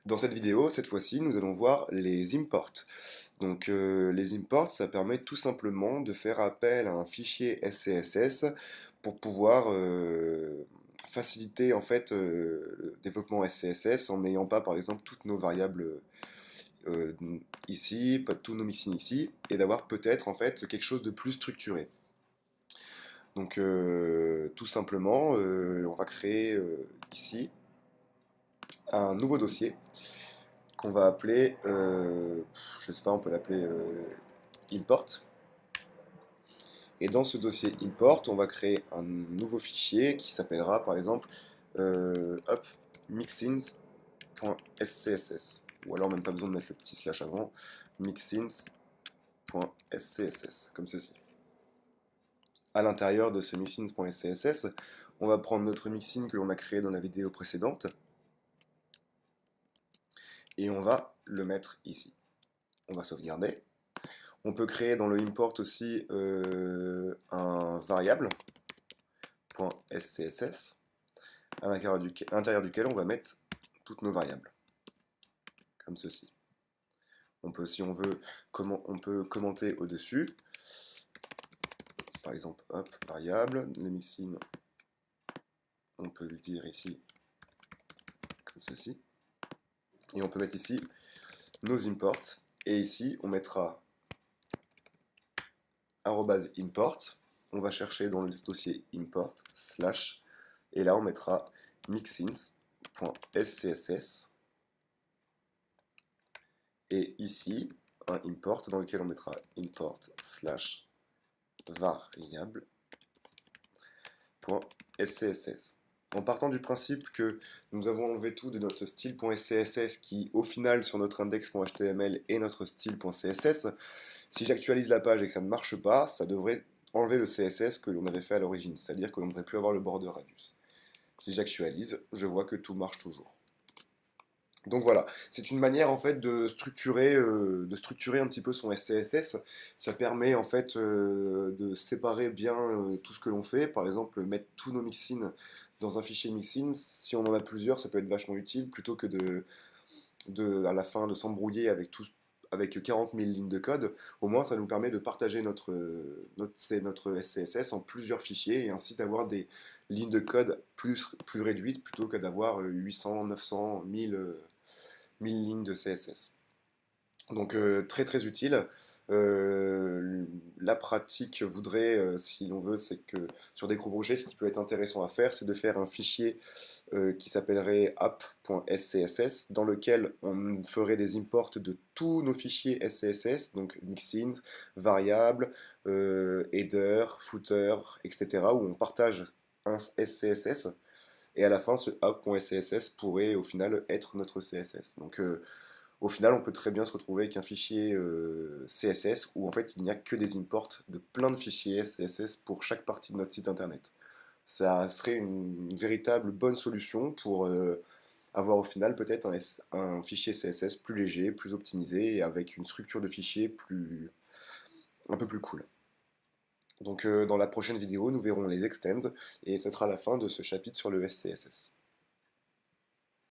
Dans cette vidéo, cette fois-ci, nous allons voir les imports. Donc les imports, ça permet tout simplement de faire appel à un fichier SCSS pour pouvoir faciliter en fait le développement SCSS en n'ayant pas par exemple toutes nos variables euh, ici, pas tous nos mixins ici, et d'avoir peut-être en fait quelque chose de plus structuré. Donc tout simplement, on va créer ici un nouveau dossier qu'on va appeler, je sais pas, on peut l'appeler import. Et dans ce dossier import, on va créer un nouveau fichier qui s'appellera par exemple hop, mixins.scss. Ou alors même pas besoin de mettre le petit slash avant, mixins.scss, comme ceci. À l'intérieur de ce mixins.scss, on va prendre notre mixin que l'on a créé dans la vidéo précédente et on va le mettre ici. On va sauvegarder. On peut créer dans le import aussi un variable .scss à l'intérieur duquel on va mettre toutes nos variables, comme ceci. On peut, si on veut, on peut commenter au-dessus, par exemple, hop, variable, le mixin, on peut le dire ici, comme ceci, et on peut mettre ici nos imports, et ici on mettra @import, on va chercher dans le dossier import, slash, et là on mettra mixins.scss, et ici un import dans lequel on mettra import slash variable.scss. En partant du principe que nous avons enlevé tout de notre style.scss qui au final sur notre index.html est notre style.css, si j'actualise la page et que ça ne marche pas, ça devrait enlever le CSS que l'on avait fait à l'origine, c'est-à-dire que l'on ne devrait plus avoir le border radius. Si j'actualise, je vois que tout marche toujours. Donc voilà, c'est une manière en fait de structurer un petit peu son SCSS. Ça permet en fait de séparer bien tout ce que l'on fait. Par exemple, mettre tous nos mixins dans un fichier mixin. Si on en a plusieurs, ça peut être vachement utile plutôt que à la fin de s'embrouiller avec 40 000 lignes de code. Au moins, ça nous permet de partager notre SCSS en plusieurs fichiers et ainsi d'avoir des lignes de code plus réduites plutôt que d'avoir 800, 900, 1000 lignes de CSS. Donc très très utile. La pratique voudrait, si l'on veut, c'est que sur des gros projets, ce qui peut être intéressant à faire, c'est de faire un fichier qui s'appellerait app.scss, dans lequel on ferait des imports de tous nos fichiers SCSS, donc mixin, variable, header, footer, etc., où on partage un SCSS, et à la fin, ce app.scss pourrait au final être notre CSS. Donc au final, on peut très bien se retrouver avec un fichier CSS où en fait il n'y a que des imports de plein de fichiers CSS pour chaque partie de notre site internet. Ça serait une véritable bonne solution pour avoir au final peut-être un fichier CSS plus léger, plus optimisé et avec une structure de fichier un peu plus cool. Donc dans la prochaine vidéo, nous verrons les extends et ce sera la fin de ce chapitre sur le SCSS.